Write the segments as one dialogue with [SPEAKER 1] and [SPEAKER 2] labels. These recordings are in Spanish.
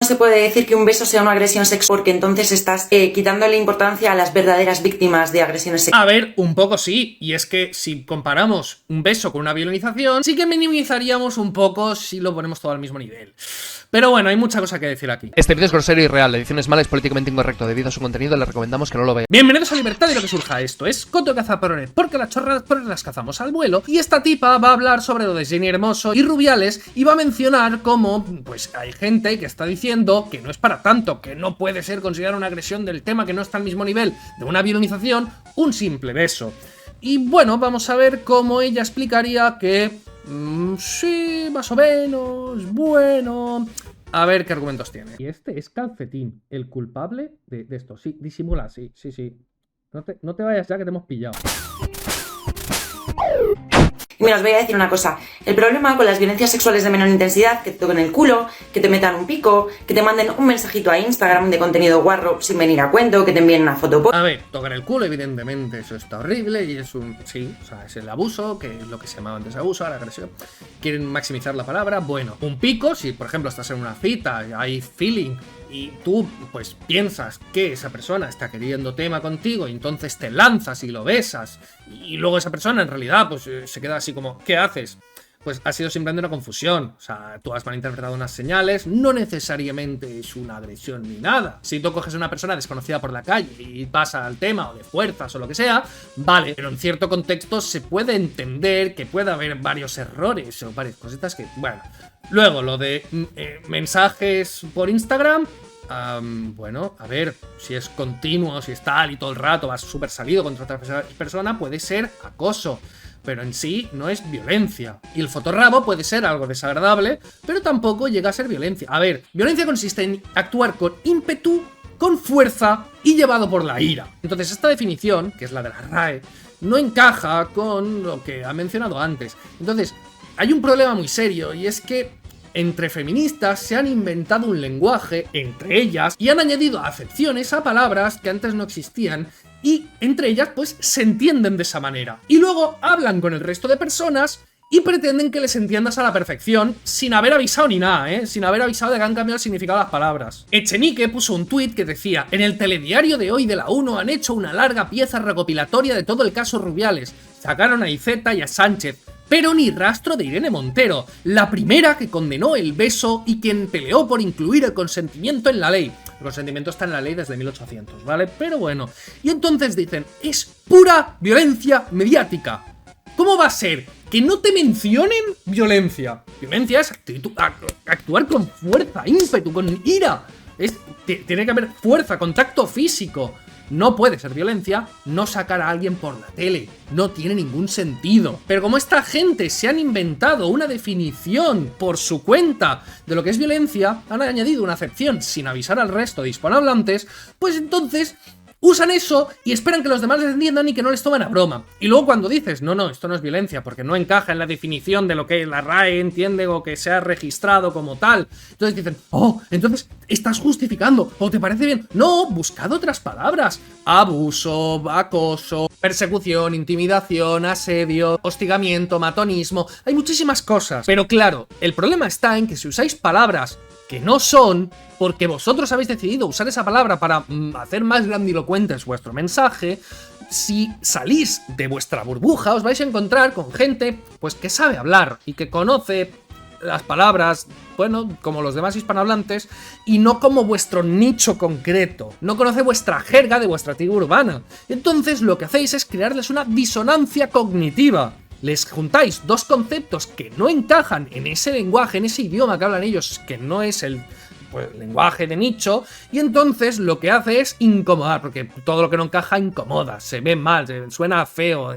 [SPEAKER 1] se puede decir que un beso sea una agresión sexual, porque entonces estás quitándole importancia a las verdaderas víctimas de agresiones sexuales.
[SPEAKER 2] A ver, un poco sí, y es que si comparamos un beso con una violinización, sí que minimizaríamos un poco si lo ponemos todo al mismo nivel. Pero bueno, hay mucha cosa que decir aquí.
[SPEAKER 3] Este vídeo es grosero y irreal, la edición es mala y es políticamente incorrecto. Debido a su contenido, le recomendamos que no lo vea.
[SPEAKER 2] Bienvenidos a Libertad y lo que surja. Esto es Coto Cazaperones, porque las chorradas las cazamos al vuelo. Y esta tipa va a hablar sobre lo de Jenny Hermoso y Rubiales y va a mencionar cómo, pues hay gente que está diciendo que no es para tanto, que no puede ser considerada una agresión del tema, que no está al mismo nivel de una violinización, un simple beso. Y bueno, vamos a ver cómo ella explicaría que... sí, más o menos, bueno... A ver qué argumentos tiene. Y este es Calcetín, el culpable de esto. Sí, disimula, sí. No te vayas ya que te hemos pillado.
[SPEAKER 1] Mira, os voy a decir una cosa. El problema con las violencias sexuales de menor intensidad, que te toquen el culo, que te metan un pico, que te manden un mensajito a Instagram de contenido guarro sin venir a cuento, que te envíen una foto.
[SPEAKER 2] A ver, tocar el culo, evidentemente, eso está horrible y es un... sí, o sea, es el abuso, que es lo que se llamaba antes abuso, la agresión. Quieren maximizar la palabra. Bueno, un pico, si por ejemplo estás en una cita, hay feeling y tú pues piensas que esa persona está queriendo tema contigo y entonces te lanzas y lo besas y luego esa persona en realidad pues se queda así como ¿qué haces? Pues ha sido simplemente una confusión, o sea, tú has malinterpretado unas señales, no necesariamente es una agresión ni nada. Si tú coges a una persona desconocida por la calle y pasa al tema o de fuerzas o lo que sea, vale, pero en cierto contexto se puede entender que puede haber varios errores o varias cositas que, bueno. Luego, lo de mensajes por Instagram, bueno, a ver, si es continuo, si es tal y todo el rato vas súper salido contra otra persona, puede ser acoso. Pero en sí no es violencia. Y el fotorrabo puede ser algo desagradable, pero tampoco llega a ser violencia. A ver, violencia consiste en actuar con ímpetu, con fuerza y llevado por la ira. Entonces esta definición, que es la de la RAE, no encaja con lo que ha mencionado antes. Entonces, hay un problema muy serio y es que entre feministas se han inventado un lenguaje entre ellas y han añadido acepciones a palabras que antes no existían y entre ellas pues se entienden de esa manera. Y luego hablan con el resto de personas y pretenden que les entiendas a la perfección sin haber avisado ni nada, sin haber avisado de que han cambiado el significado de las palabras. Echenique puso un tuit que decía: en el telediario de hoy de la 1 han hecho una larga pieza recopilatoria de todo el caso Rubiales. Sacaron a Iceta y a Sánchez, pero ni rastro de Irene Montero, la primera que condenó el beso y quien peleó por incluir el consentimiento en la ley. El consentimiento está en la ley desde 1800, ¿vale? Pero bueno. Y entonces dicen, es pura violencia mediática. ¿Cómo va a ser que no te mencionen violencia? Violencia es actuar con fuerza, ímpetu, con ira. Tiene que haber fuerza, contacto físico. No puede ser violencia no sacar a alguien por la tele. No tiene ningún sentido. Pero como esta gente se han inventado una definición por su cuenta de lo que es violencia, han añadido una acepción sin avisar al resto de hispanohablantes, pues entonces usan eso y esperan que los demás les entiendan y que no les tomen a broma. Y luego cuando dices, no, esto no es violencia porque no encaja en la definición de lo que la RAE entiende o que se ha registrado como tal, entonces dicen, entonces estás justificando, o te parece bien. No, buscad otras palabras. Abuso, acoso, persecución, intimidación, asedio, hostigamiento, matonismo, hay muchísimas cosas. Pero claro, el problema está en que si usáis palabras que no son, porque vosotros habéis decidido usar esa palabra para hacer más grandilocuentes vuestro mensaje, si salís de vuestra burbuja os vais a encontrar con gente pues que sabe hablar y que conoce las palabras, bueno, como los demás hispanohablantes, y no como vuestro nicho concreto. No conoce vuestra jerga de vuestra tribu urbana. Entonces lo que hacéis es crearles una disonancia cognitiva. Les juntáis dos conceptos que no encajan en ese lenguaje, en ese idioma que hablan ellos, que no es el lenguaje de nicho, y entonces lo que hace es incomodar, porque todo lo que no encaja incomoda, se ve mal, suena feo,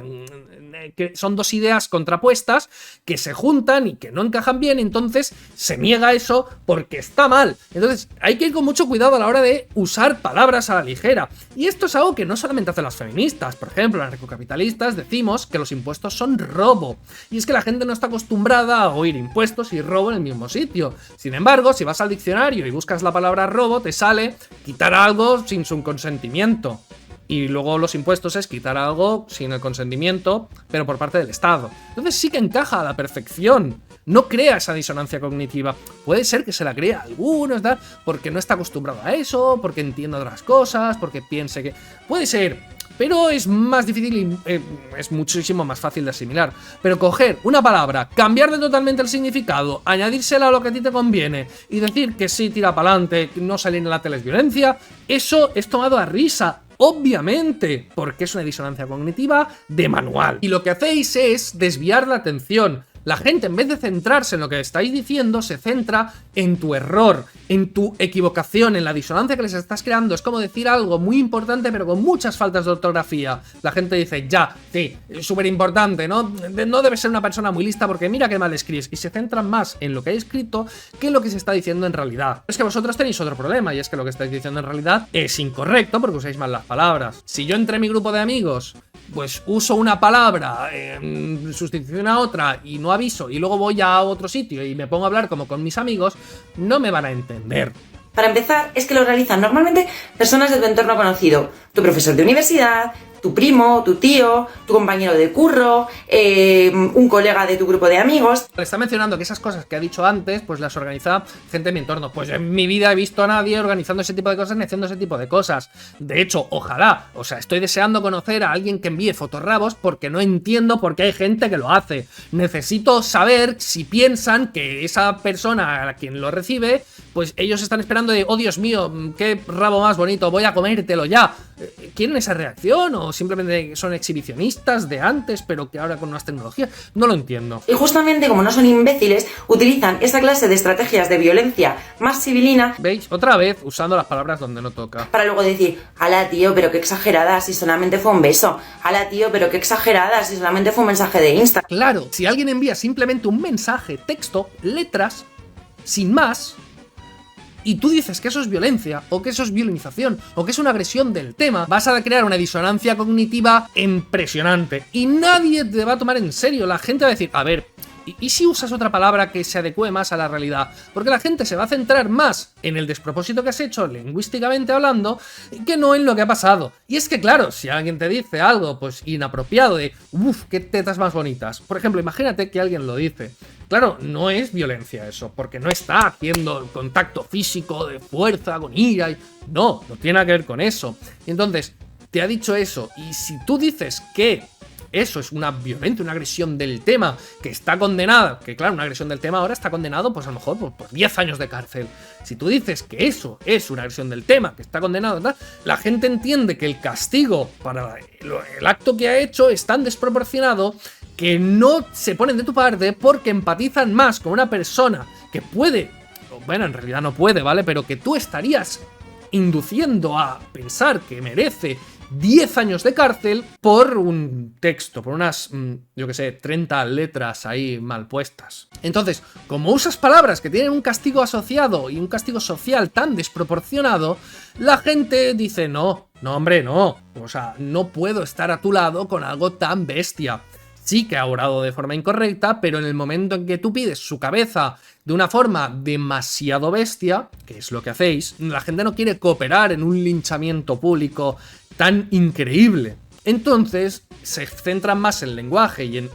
[SPEAKER 2] que son dos ideas contrapuestas que se juntan y que no encajan bien, entonces se niega eso porque está mal. Entonces hay que ir con mucho cuidado a la hora de usar palabras a la ligera, y esto es algo que no solamente hacen las feministas. Por ejemplo, las anarcocapitalistas decimos que los impuestos son robo, y es que la gente no está acostumbrada a oír impuestos y robo en el mismo sitio. Sin embargo, si vas al diccionario y buscas la palabra robo, te sale quitar algo sin su consentimiento. Y luego los impuestos es quitar algo sin el consentimiento, pero por parte del Estado. Entonces sí que encaja a la perfección. no crea esa disonancia cognitiva. Puede ser que se la crea a algunos, ¿verdad? Porque no está acostumbrado a eso, porque entiende otras cosas, porque piense que... Puede ser... Pero es más difícil y es muchísimo más fácil de asimilar. Pero coger una palabra, cambiarle totalmente el significado, añadírsela a lo que a ti te conviene y decir que sí, tira para adelante, no salir en la tele es violencia, eso es tomado a risa. Obviamente, porque es una disonancia cognitiva de manual. Y lo que hacéis es desviar la atención. La gente, en vez de centrarse en lo que estáis diciendo, se centra en tu error, en tu equivocación, en la disonancia que les estás creando. Es como decir algo muy importante, pero con muchas faltas de ortografía. La gente dice, ya, sí, es súper importante, ¿no? No debes ser una persona muy lista porque mira qué mal escribes. Y se centran más en lo que hay escrito que en lo que se está diciendo en realidad. Es que vosotros tenéis otro problema, y es que lo que estáis diciendo en realidad es incorrecto porque usáis mal las palabras. Si yo entre mi grupo de amigos, pues uso una palabra en sustitución a otra y no aviso, y luego voy a otro sitio y me pongo a hablar como con mis amigos, no me van a entender.
[SPEAKER 1] Para empezar, es que lo realizan normalmente personas de tu entorno conocido. Tu profesor de universidad, tu primo, tu tío, tu compañero de curro, un colega de tu grupo de amigos.
[SPEAKER 2] Le está mencionando que esas cosas que ha dicho antes, pues las organiza gente de mi entorno. Pues en mi vida he visto a nadie organizando ese tipo de cosas ni haciendo ese tipo de cosas. De hecho, ojalá, o sea, estoy deseando conocer a alguien que envíe fotorrabos porque no entiendo por qué hay gente que lo hace. Necesito saber si piensan que esa persona a quien lo recibe, pues ellos están esperando de, oh Dios mío, qué rabo más bonito, voy a comértelo ya. ¿Quieren esa reacción o simplemente son exhibicionistas de antes pero que ahora con nuevas tecnologías? No lo entiendo.
[SPEAKER 1] Y justamente como no son imbéciles, utilizan esa clase de estrategias de violencia más civilina.
[SPEAKER 2] ¿Veis? Otra vez usando las palabras donde no toca.
[SPEAKER 1] Para luego decir, ala tío, pero qué exagerada, si solamente fue un beso. Ala tío, pero qué exagerada, si solamente fue un mensaje de Insta.
[SPEAKER 2] Claro, si alguien envía simplemente un mensaje, texto, letras, sin más, y tú dices que eso es violencia, o que eso es violinización, o que es una agresión del tema, vas a crear una disonancia cognitiva impresionante. Y nadie te va a tomar en serio. La gente va a decir, a ver, ¿y si usas otra palabra que se adecue más a la realidad? Porque la gente se va a centrar más en el despropósito que has hecho, lingüísticamente hablando, que no en lo que ha pasado. Y es que claro, si alguien te dice algo pues inapropiado de, uff, qué tetas más bonitas. Por ejemplo, imagínate que alguien lo dice. Claro, no es violencia eso, porque no está haciendo contacto físico de fuerza, con ira. No tiene nada que ver con eso. Y entonces, te ha dicho eso, y si tú dices que eso es una violencia, una agresión del tema, que está condenada, que claro, una agresión del tema ahora está condenado, pues a lo mejor por 10 años de cárcel. Si tú dices que eso es una agresión del tema, que está condenado, ¿verdad? La gente entiende que el castigo para el acto que ha hecho es tan desproporcionado que no se ponen de tu parte porque empatizan más con una persona que puede, bueno, en realidad no puede, ¿vale? Pero que tú estarías induciendo a pensar que merece 10 años de cárcel por un texto, por unas, yo que sé, 30 letras ahí mal puestas. Entonces, como usas palabras que tienen un castigo asociado y un castigo social tan desproporcionado, la gente dice, no, hombre, no. O sea, no puedo estar a tu lado con algo tan bestia. Sí que ha obrado de forma incorrecta, pero en el momento en que tú pides su cabeza de una forma demasiado bestia, que es lo que hacéis, la gente no quiere cooperar en un linchamiento público tan increíble. Entonces se centran más en el lenguaje y en...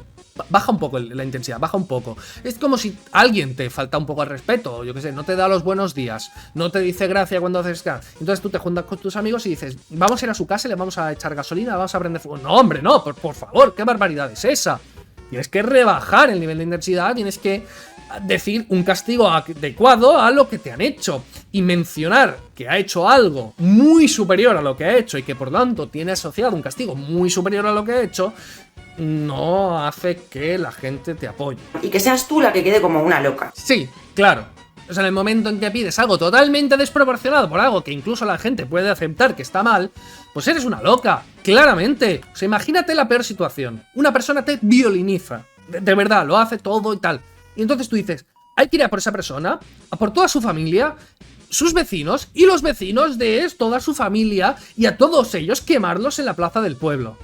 [SPEAKER 2] Baja un poco la intensidad, baja un poco. Es como si alguien te falta un poco al respeto, yo que sé, no te da los buenos días, no te dice gracias cuando haces caso. Entonces tú te juntas con tus amigos y dices, vamos a ir a su casa y le vamos a echar gasolina, vamos a prender fuego. No, hombre, no, por favor, ¿qué barbaridad es esa? Tienes que rebajar el nivel de intensidad, tienes que decir un castigo adecuado a lo que te han hecho y mencionar que ha hecho algo muy superior a lo que ha hecho y que por tanto tiene asociado un castigo muy superior a lo que ha hecho, no hace que la gente te apoye.
[SPEAKER 1] Y que seas tú la que quede como una loca.
[SPEAKER 2] Sí, claro. O sea, en el momento en que pides algo totalmente desproporcionado por algo que incluso la gente puede aceptar que está mal, pues eres una loca, claramente. O sea, imagínate la peor situación. Una persona te violiniza, de verdad, lo hace todo y tal. Y entonces tú dices, hay que ir a por esa persona, a por toda su familia, sus vecinos y los vecinos de toda su familia y a todos ellos quemarlos en la plaza del pueblo.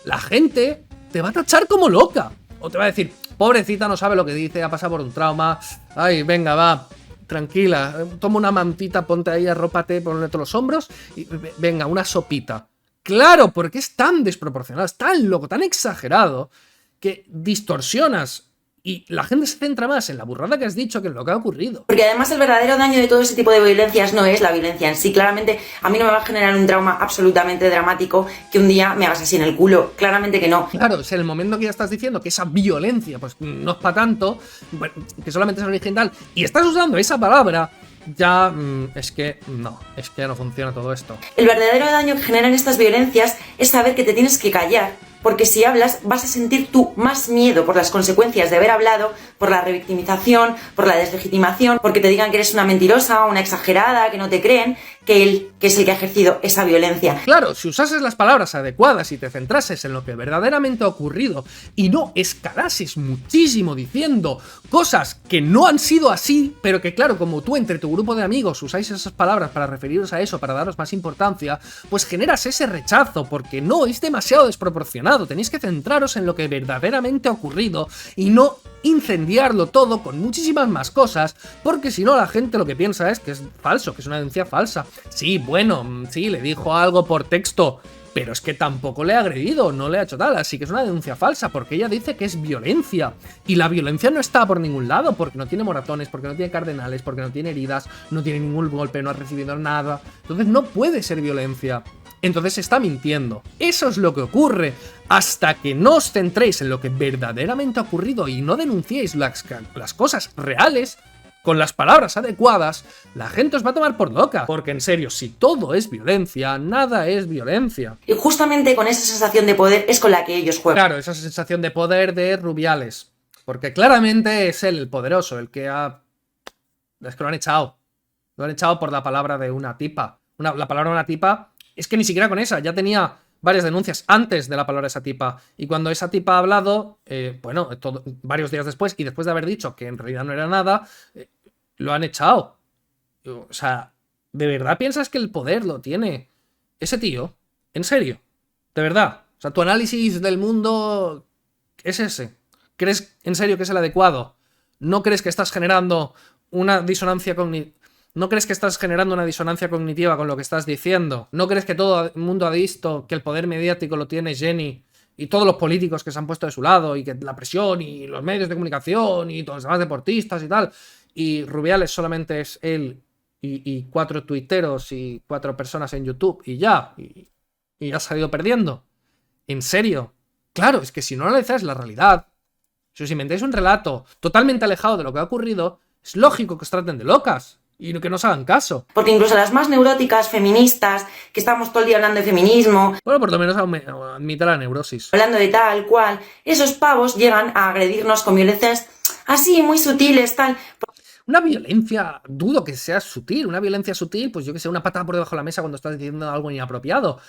[SPEAKER 2] La gente te va a tachar como loca. O te va a decir, pobrecita, no sabe lo que dice, ha pasado por un trauma. Ay, venga, va, tranquila, toma una mantita, ponte ahí, arrópate, ponete los hombros y venga, una sopita. Claro, porque es tan desproporcionado, es tan loco, tan exagerado, que distorsionas Y la gente se centra más en la burrada que has dicho que en lo que ha ocurrido.
[SPEAKER 1] Porque además el verdadero daño de todo ese tipo de violencias no es la violencia en sí. Claramente a mí no me va a generar un trauma absolutamente dramático que un día me hagas así en el culo. Claramente que no.
[SPEAKER 2] Claro, es en el momento que ya estás diciendo que esa violencia pues no es para tanto, bueno, que solamente es original, y estás usando esa palabra, ya es que ya no funciona todo esto.
[SPEAKER 1] El verdadero daño que generan estas violencias es saber que te tienes que callar. Porque si hablas vas a sentir tú más miedo por las consecuencias de haber hablado, por la revictimización, por la deslegitimación, porque te digan que eres una mentirosa, una exagerada, que no te creen, que él, que es el que ha ejercido esa violencia.
[SPEAKER 2] Claro, si usases las palabras adecuadas y te centrases en lo que verdaderamente ha ocurrido y no escalases muchísimo diciendo cosas que no han sido así, pero que claro, como tú entre tu grupo de amigos usáis esas palabras para referiros a eso, para daros más importancia, pues generas ese rechazo, porque no, es demasiado desproporcionado. Tenéis que centraros en lo que verdaderamente ha ocurrido y no incendiarlo todo con muchísimas más cosas, porque si no la gente lo que piensa es que es falso, que es una denuncia falsa. Sí, bueno, sí, le dijo algo por texto, pero es que tampoco le ha agredido, no le ha hecho tal, así que es una denuncia falsa, porque ella dice que es violencia, y la violencia no está por ningún lado, porque no tiene moratones, porque no tiene cardenales, porque no tiene heridas, no tiene ningún golpe, no ha recibido nada, entonces no puede ser violencia. Entonces está mintiendo. Eso es lo que ocurre. Hasta que no os centréis en lo que verdaderamente ha ocurrido y no denunciéis las cosas reales con las palabras adecuadas, la gente os va a tomar por loca. Porque en serio, si todo es violencia, nada es violencia.
[SPEAKER 1] Y justamente con esa sensación de poder es con la que ellos juegan.
[SPEAKER 2] Claro, esa sensación de poder de Rubiales. Porque claramente es él el poderoso, el que ha... Es que lo han echado. Lo han echado por la palabra de una tipa. La palabra de una tipa... Es que ni siquiera con esa, ya tenía varias denuncias antes de la palabra de esa tipa. Y cuando esa tipa ha hablado, varios días después, y después de haber dicho que en realidad no era nada, lo han echado. O sea, ¿de verdad piensas que el poder lo tiene ese tío? ¿En serio? ¿De verdad? O sea, tu análisis del mundo es ese. ¿Crees en serio que es el adecuado? ¿No crees que estás generando una disonancia cognitiva? ¿No crees que estás generando una disonancia cognitiva con lo que estás diciendo? ¿No crees que todo el mundo ha visto que el poder mediático lo tiene Jenny y todos los políticos que se han puesto de su lado y que la presión y los medios de comunicación y todos los demás deportistas y tal? Y Rubiales solamente es él y 4 tuiteros y 4 personas en YouTube y ya. Y ha salido perdiendo. ¿En serio? Claro, es que si no analizáis la realidad, si os inventáis un relato totalmente alejado de lo que ha ocurrido, es lógico que os traten de locas. Y que no se hagan caso.
[SPEAKER 1] Porque incluso las más neuróticas, feministas, que estamos todo el día hablando de feminismo...
[SPEAKER 2] Bueno, por lo menos admite la neurosis.
[SPEAKER 1] Hablando de tal, cual... Esos pavos llegan a agredirnos con violencias así, muy sutiles, tal...
[SPEAKER 2] Una violencia, dudo que sea sutil. Una violencia sutil, pues yo que sé, una patada por debajo de la mesa cuando estás diciendo algo inapropiado.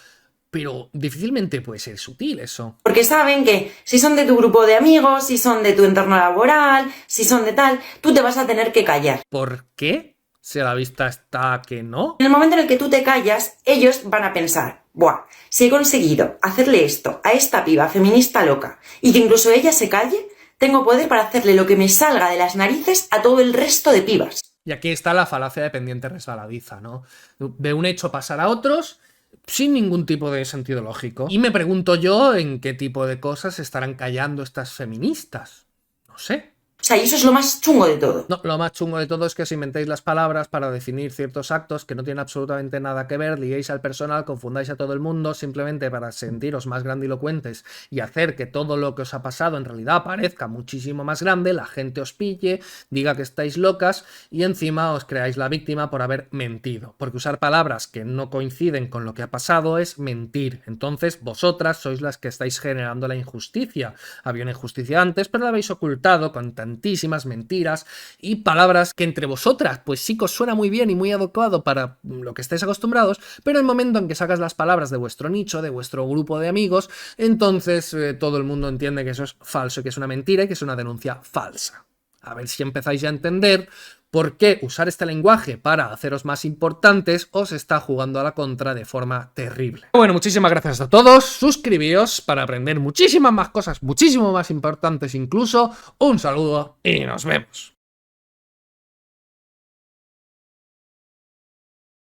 [SPEAKER 2] Pero difícilmente puede ser sutil eso.
[SPEAKER 1] Porque saben que si son de tu grupo de amigos, si son de tu entorno laboral, si son de tal, tú te vas a tener que callar.
[SPEAKER 2] ¿Por qué? Si a la vista está que no.
[SPEAKER 1] En el momento en el que tú te callas, ellos van a pensar, buah, si he conseguido hacerle esto a esta piba feminista loca y que incluso ella se calle, tengo poder para hacerle lo que me salga de las narices a todo el resto de pibas.
[SPEAKER 2] Y aquí está la falacia de pendiente resbaladiza, ¿no? De un hecho pasar a otros sin ningún tipo de sentido lógico. Y me pregunto yo en qué tipo de cosas estarán callando estas feministas. No sé.
[SPEAKER 1] O sea, y eso es lo más chungo de todo.
[SPEAKER 2] No, lo más chungo de todo es que os inventéis las palabras para definir ciertos actos que no tienen absolutamente nada que ver, liéis al personal, confundáis a todo el mundo simplemente para sentiros más grandilocuentes y hacer que todo lo que os ha pasado en realidad parezca muchísimo más grande, la gente os pille, diga que estáis locas y encima os creáis la víctima por haber mentido. Porque usar palabras que no coinciden con lo que ha pasado es mentir. Entonces vosotras sois las que estáis generando la injusticia. Había una injusticia antes, pero la habéis ocultado con tantísimas mentiras y palabras que entre vosotras pues sí que os suena muy bien y muy adecuado para lo que estáis acostumbrados, pero en el momento en que sacas las palabras de vuestro nicho, de vuestro grupo de amigos, entonces todo el mundo entiende que eso es falso, que es una mentira y que es una denuncia falsa. A ver si empezáis ya a entender por qué usar este lenguaje para haceros más importantes os está jugando a la contra de forma terrible. Bueno, muchísimas gracias a todos, suscribíos para aprender muchísimas más cosas, muchísimo más importantes incluso. Un saludo y nos vemos.